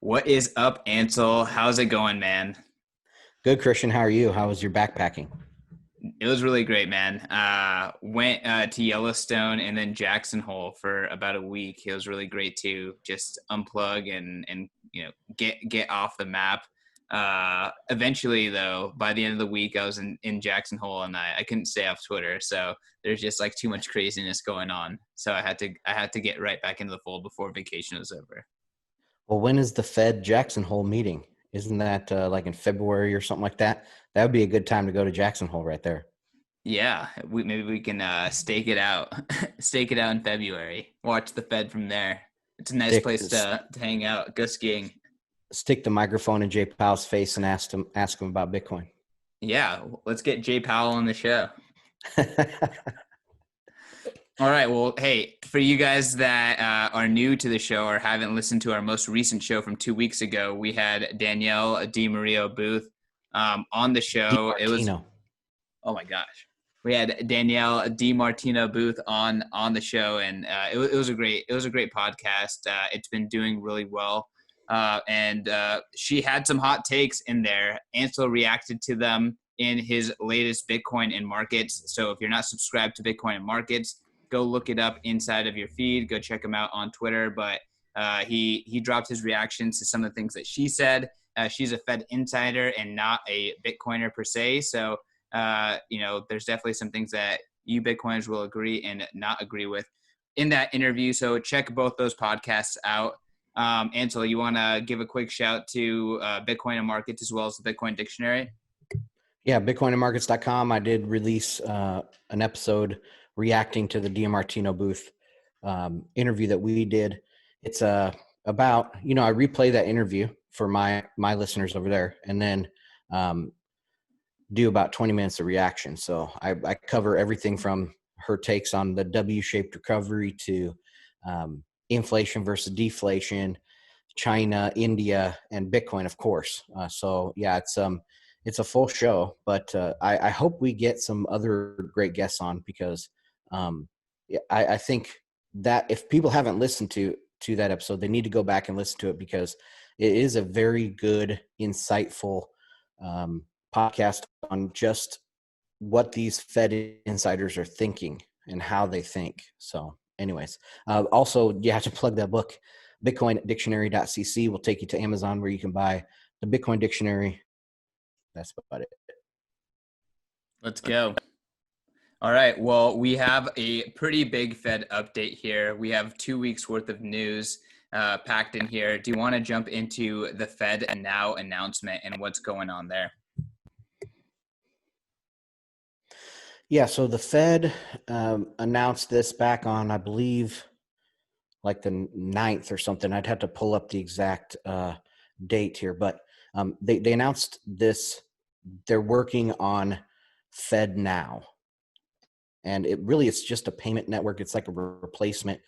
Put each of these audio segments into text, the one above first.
What is up, Ansel? How's it going, man? Good, Christian. How are you? How was your backpacking? It was really great, man. Went to Yellowstone and then Jackson Hole for about a week. It was really great to just unplug and get off the map. Eventually, though, by the end of the week, I was in Jackson Hole and I couldn't stay off Twitter. So there's just like too much craziness going on. So I had to get right back into the fold before vacation was over. Well, when is the Fed Jackson Hole meeting? Isn't that like in February or something like that? That would be a good time to go to Jackson Hole right there. Yeah, maybe we can stake it out, stake it out in February. Watch the Fed from there. It's a nice Stick place to hang out, go skiing. stick the microphone in Jay Powell's face and ask him about Bitcoin. Yeah, let's get Jay Powell on the show. All right. Well, hey, for you guys that are new to the show or haven't listened to our most recent show from 2 weeks ago, we had Danielle DiMario Booth on the show. It was DiMartino. Oh my gosh. We had Danielle DiMartino Booth on the show, and it was a great podcast. It's been doing really well, and she had some hot takes in there. Ansel reacted to them in his latest Bitcoin and Markets. So if you're not subscribed to Bitcoin and Markets, go look it up inside of your feed. Go check him out on Twitter. But he dropped his reactions to some of the things that she said. She's a Fed insider and not a Bitcoiner per se, so there's definitely some things that you Bitcoiners will agree and not agree with in that interview. So check both those podcasts out. Ansel, you want to give a quick shout to Bitcoin and Markets as well as the Bitcoin Dictionary? Yeah, bitcoinandmarkets.com. I did release an episode reacting to the DiMartino Booth interview that we did. It's about, I replay that interview for my listeners over there, and then do about 20 minutes of reaction. So I cover everything from her takes on the W-shaped recovery to inflation versus deflation, China, India, and Bitcoin, of course. So yeah, it's a full show, but I hope we get some other great guests on because yeah, I think that if people haven't listened to that episode, they need to go back and listen to it because it is a very good, insightful podcast on just what these Fed insiders are thinking and how they think. So, anyways, also you have to plug that book, BitcoinDictionary.cc will take you to Amazon where you can buy the Bitcoin Dictionary. That's about it. Let's go. All right. Well, we have a pretty big Fed update here. We have 2 weeks worth of news packed in here. Do you want to jump into the FedNow announcement and what's going on there? Yeah, so the Fed announced this back on, I believe, like the 9th or something. I'd have to pull up the exact date here, but they announced this. They're working on FedNow, and it's just a payment network. It's like a replacement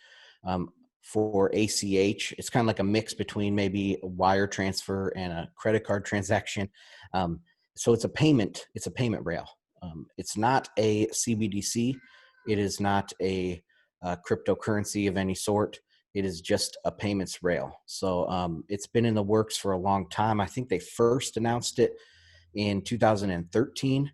for ACH. It's kind of like a mix between maybe a wire transfer and a credit card transaction. So it's a payment rail. It's not a CBDC. It is not a cryptocurrency of any sort. It is just a payments rail. So it's been in the works for a long time. I think they first announced it in 2013.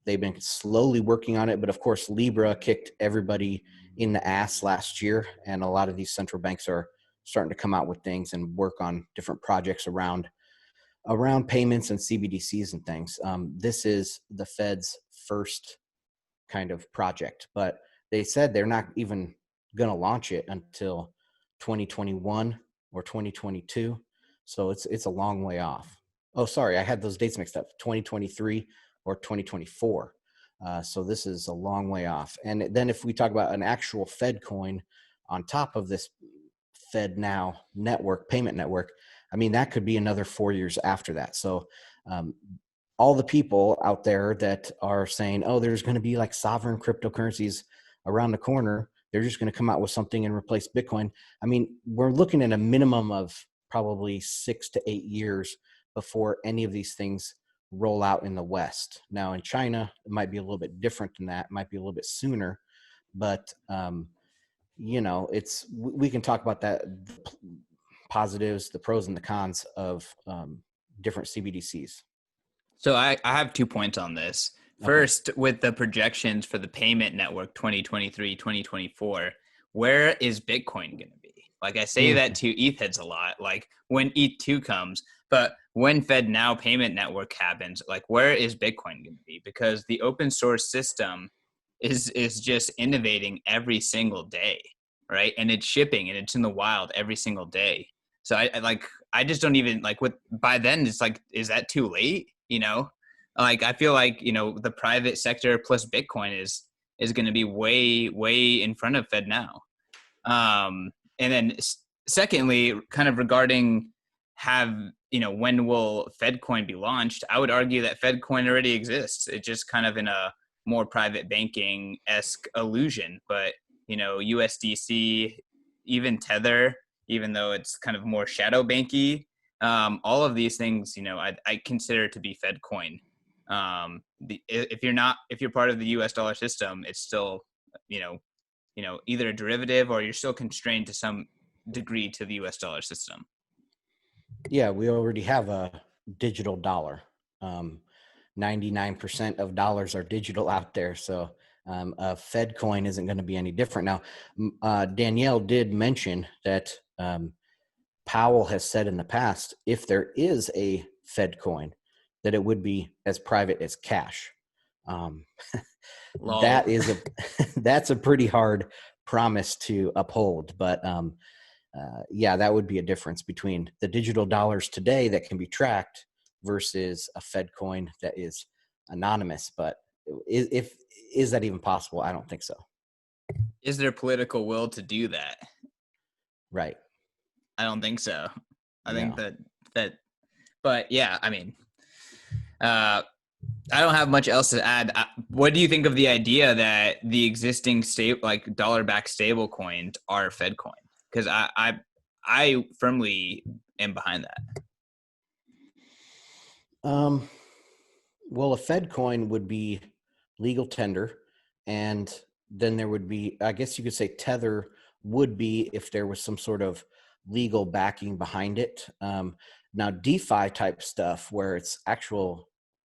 They've been slowly working on it, but of course, Libra kicked everybody in the ass last year, and a lot of these central banks are starting to come out with things and work on different projects around payments and CBDCs and things. This is the Fed's first kind of project, but they said they're not even going to launch it until 2021 or 2022. So it's a long way off. Oh, sorry, I had those dates mixed up. 2023 or 2024. So this is a long way off. And then if we talk about an actual Fed coin on top of this FedNow network, payment network, I mean, that could be another 4 years after that. So all the people out there that are saying, oh, there's going to be like sovereign cryptocurrencies around the corner, they're just going to come out with something and replace Bitcoin. I mean, we're looking at a minimum of probably 6 to 8 years before any of these things roll out in the West. Now in China, it might be a little bit different than that. It might be a little bit sooner, but we can talk about that, positives, the pros and the cons of different CBDCs. So I have 2 points on this. First, with the projections for the payment network 2023, 2024, where is Bitcoin going to be? Like I say that to ETH heads a lot, like when ETH2 comes, but when FedNow payment network happens, like where is Bitcoin going to be? Because the open source system is just innovating every single day, right? And it's shipping and it's in the wild every single day. So I just don't even like by then it's like, is that too late? Like I feel like, the private sector plus Bitcoin is going to be way in front of FedNow. And then secondly, kind of regarding when will FedCoin be launched? I would argue that FedCoin already exists. It's just kind of in a more private banking-esque illusion, but USDC, even Tether, even though it's kind of more shadow banky, all of these things, I consider to be FedCoin. If you're part of the US dollar system, it's still, either a derivative or you're still constrained to some degree to the US dollar system. Yeah, we already have a digital dollar. 99% of dollars are digital out there. So a Fed coin isn't going to be any different. Now, Danielle did mention that Powell has said in the past, if there is a Fed coin, that it would be as private as cash. That is that's a pretty hard promise to uphold. But yeah, that would be a difference between the digital dollars today that can be tracked versus a Fed coin that is anonymous. But is that even possible? I don't think so. Is there political will to do that? Right. I don't think so. I think that, but yeah, I mean, I don't have much else to add. What do you think of the idea that the existing dollar-backed stable coins are Fed coin? Because I firmly am behind that. Well, a Fed coin would be legal tender, and then there would be, I guess you could say Tether would be if there was some sort of legal backing behind it. Now, DeFi type stuff where it's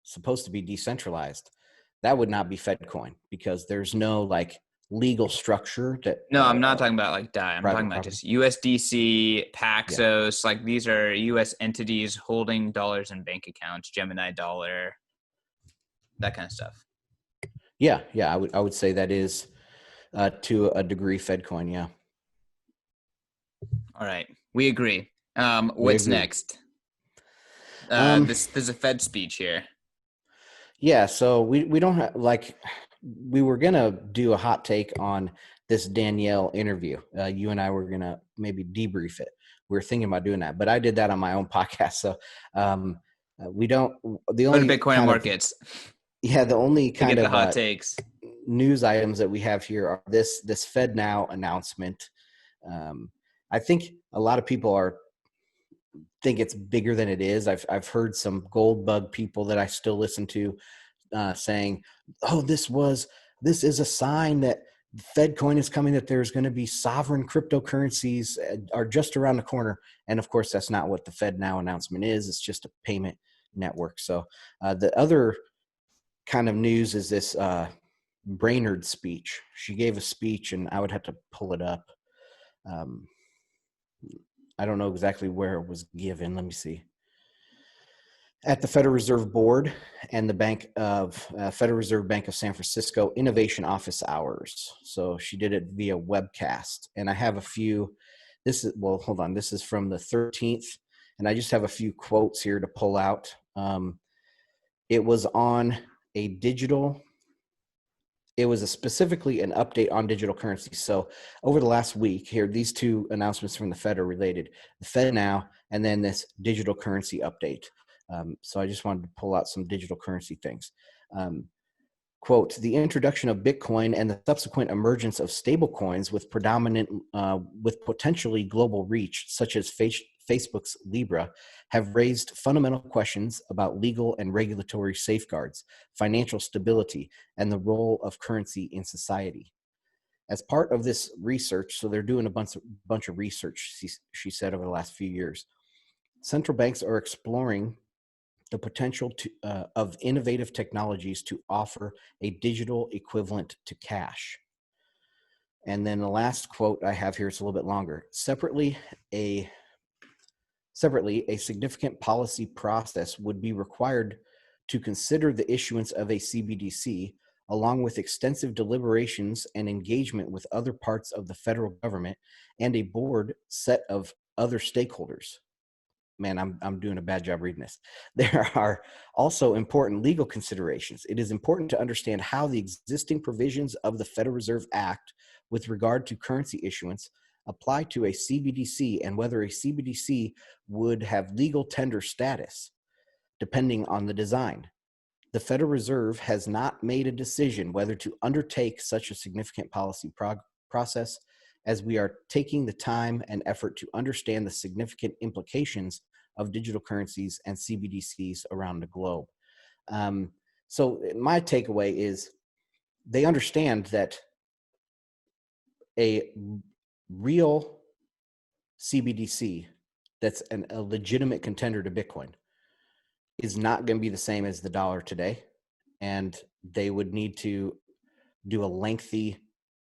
supposed to be decentralized, that would not be Fed coin because there's no like legal structure that. No, I'm not talking about like DAI. I'm talking about property. just USDC, Paxos. Yeah. Like these are US entities holding dollars in bank accounts, Gemini dollar, that kind of stuff. Yeah. I would say that is to a degree Fed coin. Yeah. All right, we agree. What's next? There's a Fed speech here. Yeah, so we don't have we were gonna do a hot take on this Danielle interview. You and I were gonna maybe debrief it. We were thinking about doing that, but I did that on my own podcast. So we don't. The only Bitcoin markets. The only kind of hot takes news items that we have here are this FedNow announcement. I think a lot of people think it's bigger than it is. I've heard some gold bug people that I still listen to saying, "Oh, this is a sign that FedCoin is coming. That there's going to be sovereign cryptocurrencies are just around the corner." And of course, that's not what the FedNow announcement is. It's just a payment network. So the other kind of news is this Brainard speech. She gave a speech, and I would have to pull it up. I don't know exactly where it was given. Let me see. At the Federal Reserve Board and the Federal Reserve Bank of San Francisco Innovation Office Hours. So she did it via webcast. And I have a few. Hold on. This is from the 13th. And I just have a few quotes here to pull out. It was on it was specifically an update on digital currency. So over the last week here, these two announcements from the Fed are related. The FedNow and then this digital currency update. So I just wanted to pull out some digital currency things. Quote, the introduction of Bitcoin and the subsequent emergence of stable coins with potentially global reach, such as Facebook's Libra, have raised fundamental questions about legal and regulatory safeguards, financial stability, and the role of currency in society. As part of this research, so they're doing a bunch of research, she said, over the last few years, central banks are exploring the potential of innovative technologies to offer a digital equivalent to cash. And then the last quote I have here is a little bit longer. Separately, a significant policy process would be required to consider the issuance of a CBDC, along with extensive deliberations and engagement with other parts of the federal government and a board set of other stakeholders. Man, I'm doing a bad job reading this. There are also important legal considerations. It is important to understand how the existing provisions of the Federal Reserve Act with regard to currency issuance apply to a CBDC and whether a CBDC would have legal tender status, depending on the design. The Federal Reserve has not made a decision whether to undertake such a significant policy process, as we are taking the time and effort to understand the significant implications of digital currencies and CBDCs around the globe. So my takeaway is they understand that a real CBDC that's a legitimate contender to Bitcoin is not going to be the same as the dollar today. And they would need to do a lengthy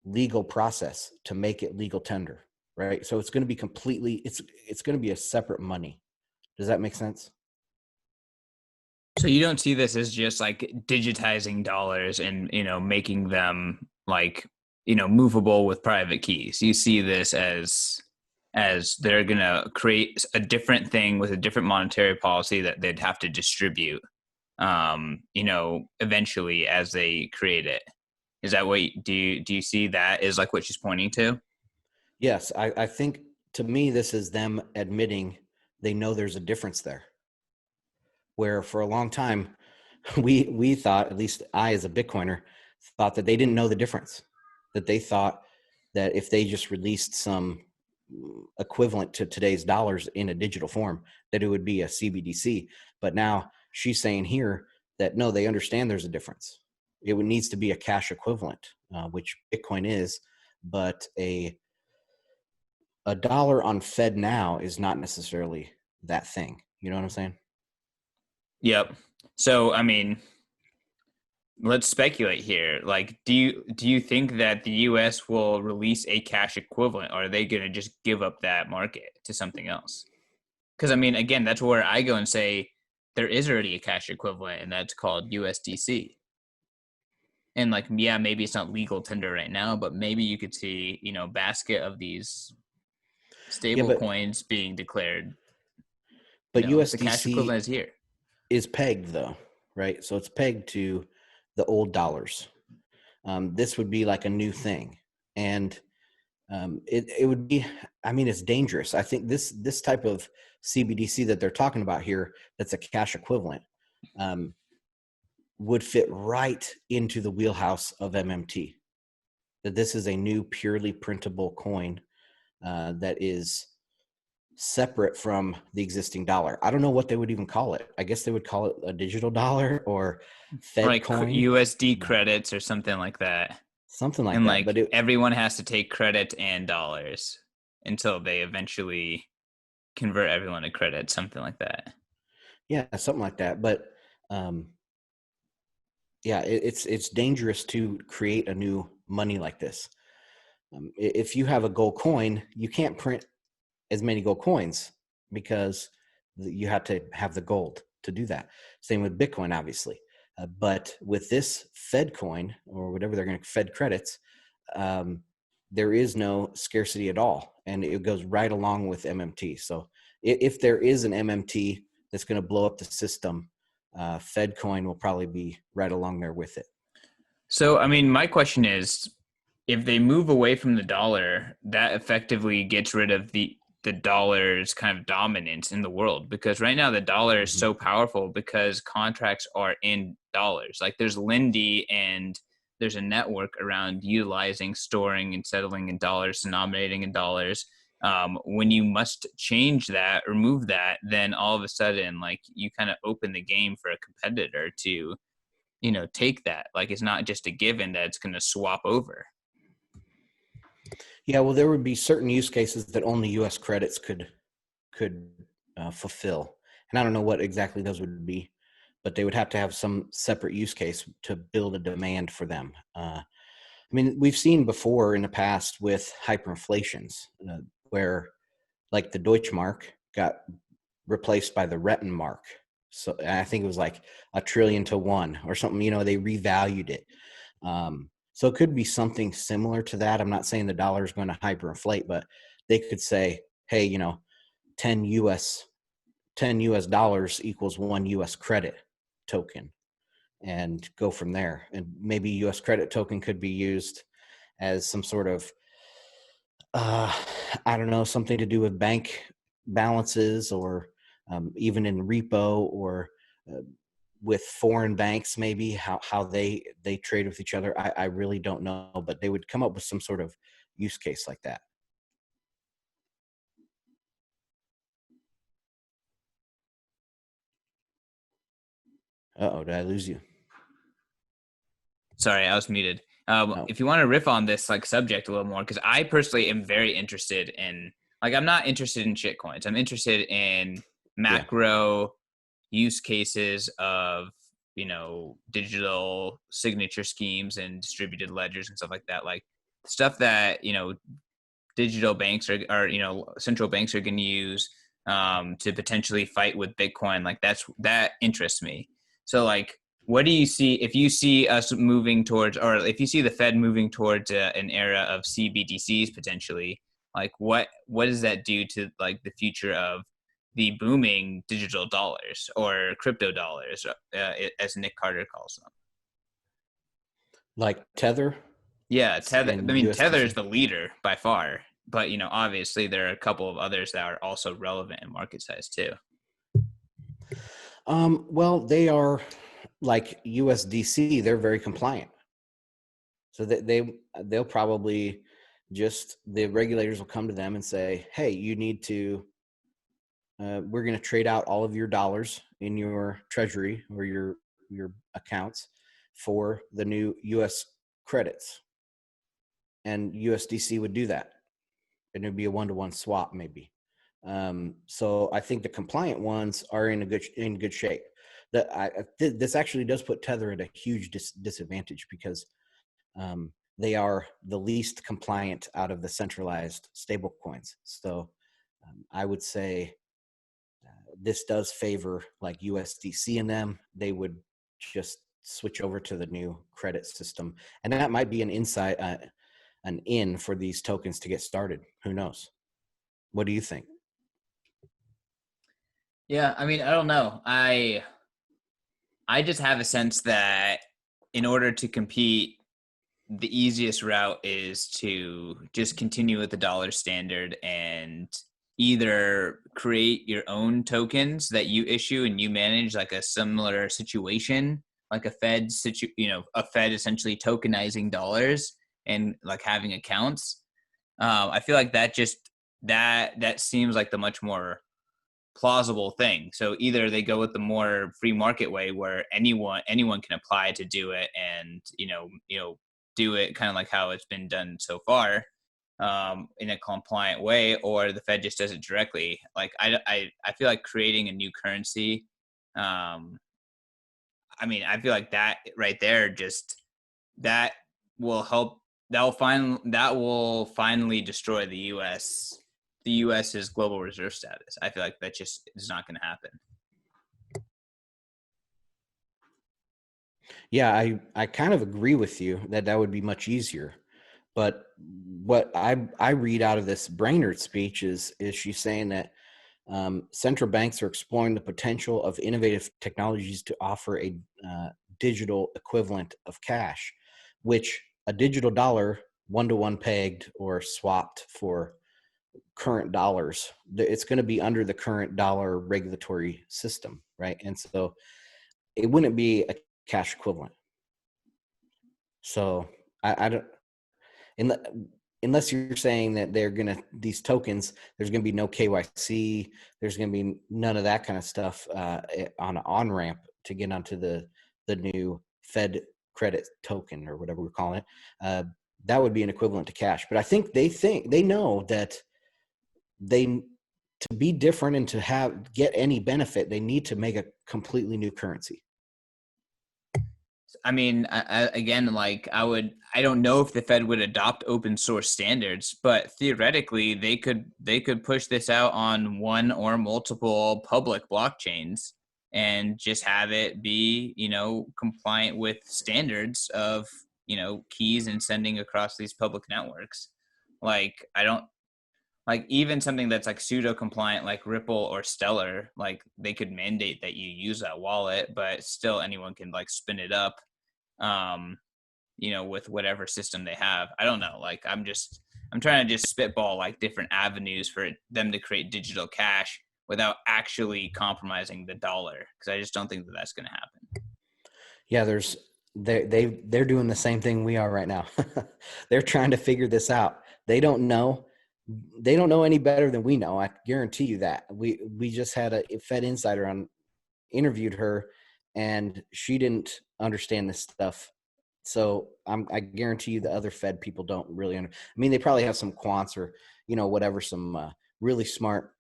legal process to make it legal tender, right? So it's going to be it's going to be a separate money. Does that make sense? So you don't see this as just like digitizing dollars and, making them like, movable with private keys. You see this as they're going to create a different thing with a different monetary policy that they'd have to distribute, eventually as they create it. Is that what do you see that is like what she's pointing to? Yes. I think, to me, this is them admitting they know there's a difference there, where for a long time we thought, at least I as a Bitcoiner thought, that they didn't know the difference, that they thought that if they just released some equivalent to today's dollars in a digital form, that it would be a CBDC. But now she's saying here that no, they understand there's a difference. It needs to be a cash equivalent, which Bitcoin is, but a dollar on FedNow is not necessarily that thing. You know what I'm saying? Yep. So, I mean, let's speculate here. Like, do you think that the U.S. will release a cash equivalent, or are they going to just give up that market to something else? Because, I mean, again, that's where I go and say there is already a cash equivalent, and that's called USDC. And like, yeah, maybe it's not legal tender right now, but maybe you could see, basket of these stable coins being declared. But The cash USDC equivalent is here. is pegged, though, right? So it's pegged to the old dollars. This would be like a new thing. And it would be, I mean, it's dangerous. I think this type of CBDC that they're talking about here, that's a cash equivalent, would fit right into the wheelhouse of MMT. That this is a new purely printable coin that is separate from the existing dollar. I don't know what they would even call it. I guess they would call it a digital dollar or Fed like coin. USD credits or something like that. Something like and that. Like, but everyone has to take credit and dollars until they eventually convert everyone to credit, something like that. Yeah, something like that. But yeah, it's dangerous to create a new money like this. If you have a gold coin, you can't print as many gold coins because you have to have the gold to do that. Same with Bitcoin, obviously. But with this Fed coin, or whatever they're going to, Fed credits, there is no scarcity at all. And it goes right along with MMT. So if there is an MMT that's going to blow up the system, Fed coin will probably be right along there with it. So, I mean, my question is, if they move away from the dollar, that effectively gets rid of the dollar's kind of dominance in the world, because right now the dollar is so powerful because contracts are in dollars. Like, there's Lindy and there's a network around utilizing, storing, and settling in dollars, denominating in dollars. When you must change that or move that, then all of a sudden, like, you kind of open the game for a competitor to, take that. Like, it's not just a given that it's going to swap over. Yeah, well, there would be certain use cases that only U.S. credits could fulfill, and I don't know what exactly those would be, but they would have to have some separate use case to build a demand for them. I mean, we've seen before in the past with hyperinflations where, like, the Deutschmark got replaced by the Rentenmark. So I think it was like $1,000,000,000,000 or something. They revalued it. So it could be something similar to that. I'm not saying the dollar is going to hyperinflate, but they could say, hey, 10 US dollars equals 1 US credit token, and go from there. And maybe US credit token could be used as some sort of, I don't know, something to do with bank balances, or even in repo, or uh, with foreign banks, maybe how they trade with each other. I really don't know, but they would come up with some sort of use case like that. Uh-oh, did I lose you? Sorry, I was muted. Oh, If you want to riff on this like subject a little more, because I personally am very interested in, like, I'm not interested in shitcoins. I'm interested in yeah. macro use cases of, digital signature schemes and distributed ledgers and stuff like that. Like stuff that, digital banks are central banks are going to use to potentially fight with Bitcoin. Like that interests me. So like, what do you see if you see us moving towards, or if you see the Fed moving towards an era of CBDCs potentially? Like what does that do to like the future of the booming digital dollars or crypto dollars, as Nick Carter calls them? Like Tether Yeah, Tether. I and mean, Tether is USDC. the leader by far, but obviously there are a couple of others that are also relevant in market size too. Well, they are like USDC. They're very compliant, so that they'll probably just, the regulators will come to them and say, "Hey, you need to. We're going to trade out all of your dollars in your treasury or your accounts for the new US credits," and USDC would do that, and it'd be a 1-to-1 swap maybe. So I think the compliant ones are in good shape. This actually does put Tether at a huge disadvantage, because they are the least compliant out of the centralized stable coins. So I would say this does favor like USDC in them. They would just switch over to the new credit system, and that might be an in for these tokens to get started. Who knows? What do you think? Yeah, I mean, I don't know. I just have a sense that in order to compete, the easiest route is to just continue with the dollar standard and either create your own tokens that you issue and you manage, like a similar situation, like a Fed essentially tokenizing dollars and like having accounts. I feel like that seems like the much more plausible thing. So either they go with the more free market way where anyone can apply to do it, and do it kind of like how it's been done so far, in a compliant way, or the Fed just does it directly. Like I feel like creating a new currency, I mean, I feel like that right there, just that will help. That will finally destroy the US's global reserve status. I feel like that just is not going to happen. Yeah, I kind of agree with you that would be much easier. But what I read out of this Brainard speech is she's saying that central banks are exploring the potential of innovative technologies to offer a digital equivalent of cash, which a digital dollar, 1-to-1 pegged or swapped for current dollars, it's going to be under the current dollar regulatory system, right? And so it wouldn't be a cash equivalent. So I don't, unless you're saying that these tokens, there's going to be no KYC, there's going to be none of that kind of stuff on an on-ramp to get onto the new Fed credit token or whatever we're calling it. that would be an equivalent to cash. But I think they know that to be different and to get any benefit, they need to make a completely new currency. I mean, again, like I don't know if the Fed would adopt open source standards, but theoretically they could push this out on one or multiple public blockchains and just have it be, compliant with standards of, keys and sending across these public networks. Like, I don't like even something that's like pseudo compliant, like Ripple or Stellar, like they could mandate that you use that wallet, but still anyone can like spin it up, um, with whatever system they have. I don't know. Like I'm trying to just spitball like different avenues for them to create digital cash without actually compromising the dollar, because I just don't think that that's going to happen. Yeah, they're doing the same thing we are right now. They're trying to figure this out. They don't know any better than we know. I guarantee you that. We just had a Fed insider interviewed her, and she didn't understand this stuff. So I guarantee you the other Fed people don't really I mean, they probably have some quants or, whatever, some really smart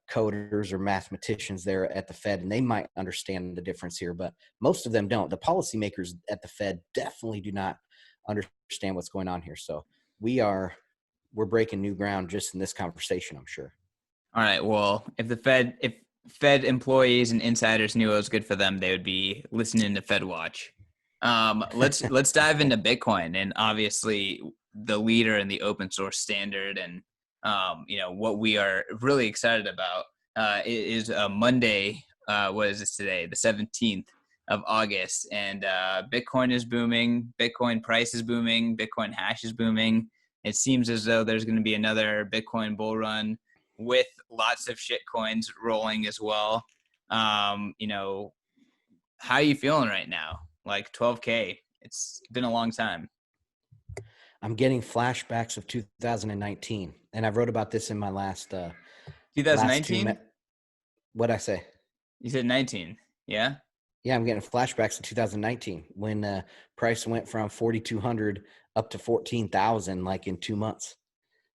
coders or mathematicians there at the Fed, and they might understand the difference here, but most of them don't. The policymakers at the Fed definitely do not understand what's going on here. So we're breaking new ground just in this conversation, I'm sure. All right. Well, if Fed employees and insiders knew it was good for them, they would be listening to Fed Watch. Let's dive into Bitcoin, and obviously the leader in the open source standard, and what we are really excited about is Monday. What is this today? The 17th of August, and Bitcoin is booming. Bitcoin price is booming. Bitcoin hash is booming. It seems as though there's going to be another Bitcoin bull run with lots of shit coins rolling as well. How are you feeling right now? Like 12K. It's been a long time. I'm getting flashbacks of 2019, and I wrote about this in my last 2019. What'd I say? You said 19. Yeah. Yeah, I'm getting flashbacks of 2019 when price went from 4,200 up to 14,000 like in 2 months.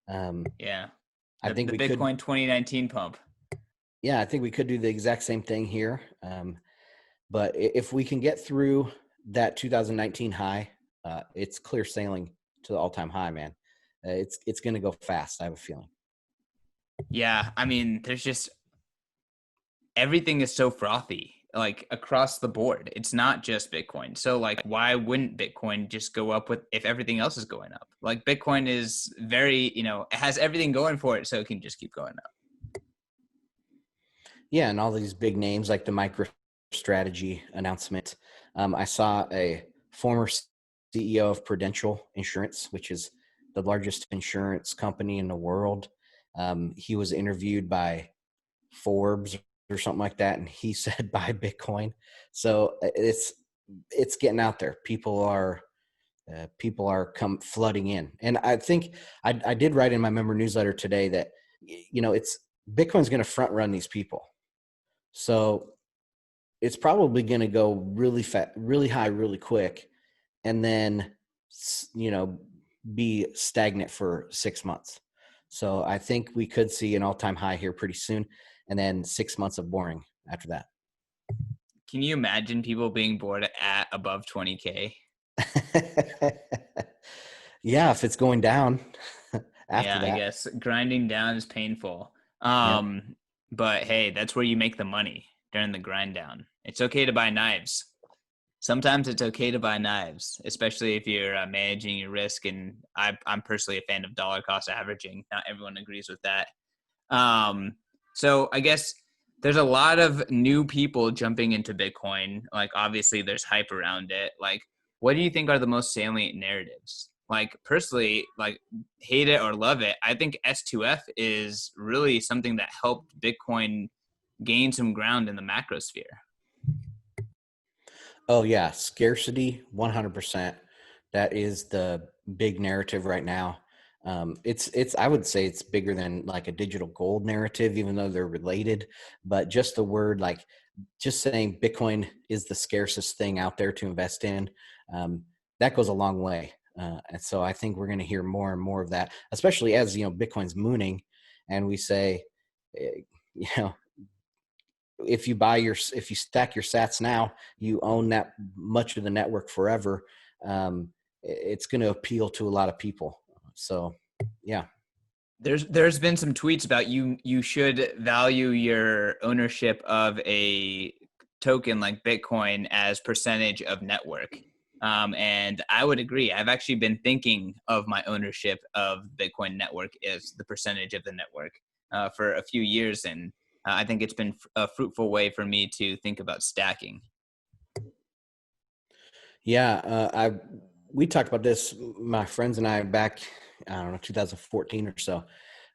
Yeah. I think the Bitcoin 2019 pump. Yeah, I think we could do the exact same thing here. But if we can get through that 2019 high, it's clear sailing to the all-time high, man. It's going to go fast, I have a feeling. Yeah, I mean, there's just everything is so frothy, like across the board. It's not just Bitcoin. So like, why wouldn't Bitcoin just go up if everything else is going up? Like Bitcoin is very, it has everything going for it, so it can just keep going up. Yeah, and all these big names like the MicroStrategy announcement. I saw a former CEO of Prudential Insurance, which is the largest insurance company in the world. He was interviewed by Forbes or something like that, and he said buy Bitcoin. So it's getting out there. People are come flooding in, and I think I did write in my member newsletter today that it's Bitcoin's going to front run these people. So it's probably going to go really fast, really high, really quick, and then be stagnant for 6 months. So I think we could see an all-time high here pretty soon, and then 6 months of boring after that. Can you imagine people being bored at above 20K? Yeah, if it's going down after that. I guess grinding down is painful. Yep. But hey, that's where you make the money, during the grind down. It's okay to buy knives. Sometimes it's okay to buy knives, especially if you're managing your risk. And I'm personally a fan of dollar cost averaging. Not everyone agrees with that. So I guess there's a lot of new people jumping into Bitcoin. Like, obviously there's hype around it. Like, what do you think are the most salient narratives? Like, personally, like, hate it or love it, I think S2F is really something that helped Bitcoin gain some ground in the macrosphere. Oh yeah, scarcity, 100%. That is the big narrative right now. It's I would say it's bigger than like a digital gold narrative, even though they're related. But just the word, like just saying Bitcoin is the scarcest thing out there to invest in, that goes a long way. And so I think we're going to hear more and more of that, especially as, Bitcoin's mooning, and we say, you know, if you stack your sats now, you own that much of the network forever. It's going to appeal to a lot of people. So, yeah. There's been some tweets about you should value your ownership of a token like Bitcoin as percentage of network. And I would agree. I've actually been thinking of my ownership of Bitcoin network as the percentage of the network for a few years. And I think it's been a fruitful way for me to think about stacking. Yeah. We talked about this, my friends and I, back, I don't know, 2014 or so.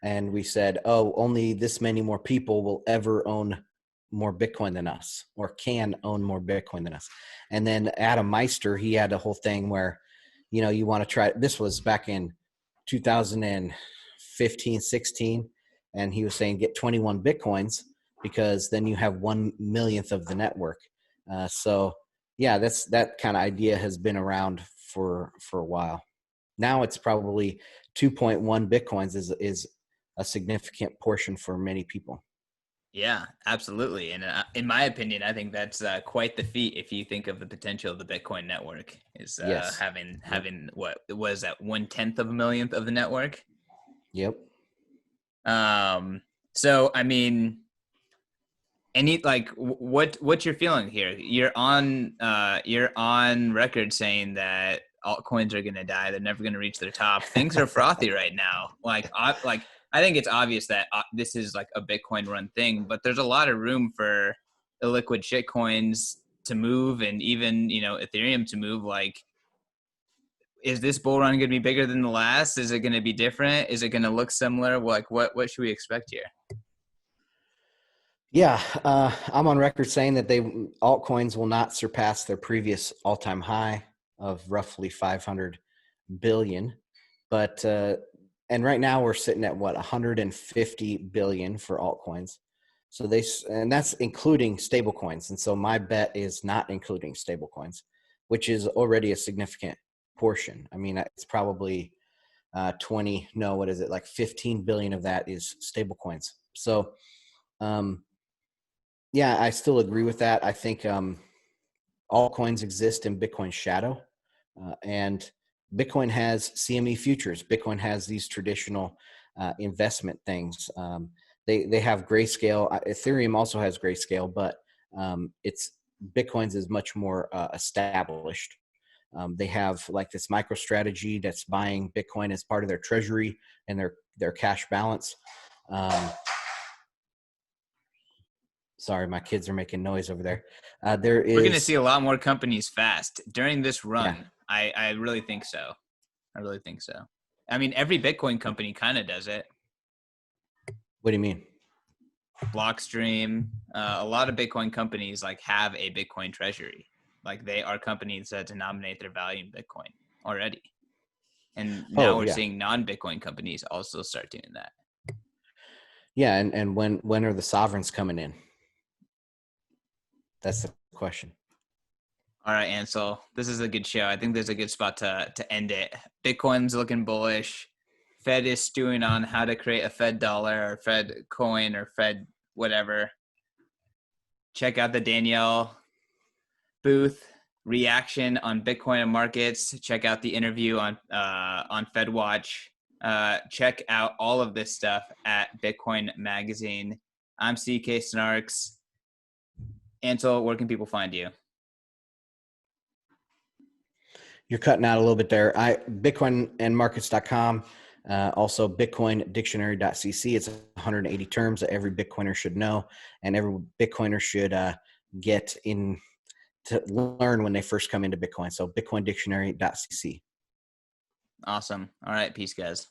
And we said, oh, only this many more people will ever own more Bitcoin than us, or can own more Bitcoin than us. And then Adam Meister, he had a whole thing where, you want to try, this was back in 2015, 16. And he was saying, get 21 Bitcoins, because then you have 1/1,000,000th of the network. So yeah, that kind of idea has been around for a while. Now it's probably 2.1 Bitcoins is a significant portion for many people. Yeah, absolutely. And in my opinion, I think that's quite the feat if you think of the potential of the Bitcoin network is Yes. having what was that 1/10 of a millionth of the network. Yep. So I mean, what's your feeling here? You're on record saying that altcoins are going to die. They're never going to reach their top. Things are frothy right now. I think it's obvious that this is like a Bitcoin run thing, but there's a lot of room for illiquid shitcoins to move, and even, Ethereum to move. Like, is this bull run going to be bigger than the last? Is it going to be different? Is it going to look similar? Like, what should we expect here? Yeah, I'm on record saying that altcoins will not surpass their previous all-time high of roughly 500 billion. But and right now we're sitting at 150 billion for altcoins. So and that's including stable coins. And so my bet is not including stable coins, which is already a significant portion. I mean, it's probably 15 billion of that is stable coins. So, yeah, I still agree with that. I think altcoins exist in Bitcoin's shadow, and Bitcoin has CME futures. Bitcoin has these traditional investment things. They have grayscale. Ethereum also has grayscale, but Bitcoin's is much more established. They have like this MicroStrategy that's buying Bitcoin as part of their treasury and their cash balance. Sorry, my kids are making noise over there. We're going to see a lot more companies fast during this run. Yeah. I really think so. I mean, every Bitcoin company kind of does it. What do you mean? Blockstream, a lot of Bitcoin companies have a Bitcoin treasury. Like, they are companies that denominate their value in Bitcoin already. And now we're seeing non-Bitcoin companies also start doing that. Yeah, and when are the sovereigns coming in? That's the question. All right, Ansel, this is a good show. I think there's a good spot to end it. Bitcoin's looking bullish. Fed is stewing on how to create a Fed dollar or Fed coin or Fed whatever. Check out the Danielle Booth reaction on Bitcoin and markets. Check out the interview on FedWatch. Check out all of this stuff at Bitcoin Magazine. I'm CK Snarks. Ansel, where can people find you? You're cutting out a little bit there. Bitcoinandmarkets.com. Also bitcoindictionary.cc. It's 180 terms that every Bitcoiner should know, and every Bitcoiner should get in to learn when they first come into Bitcoin. So bitcoindictionary.cc. Awesome. All right. Peace, guys.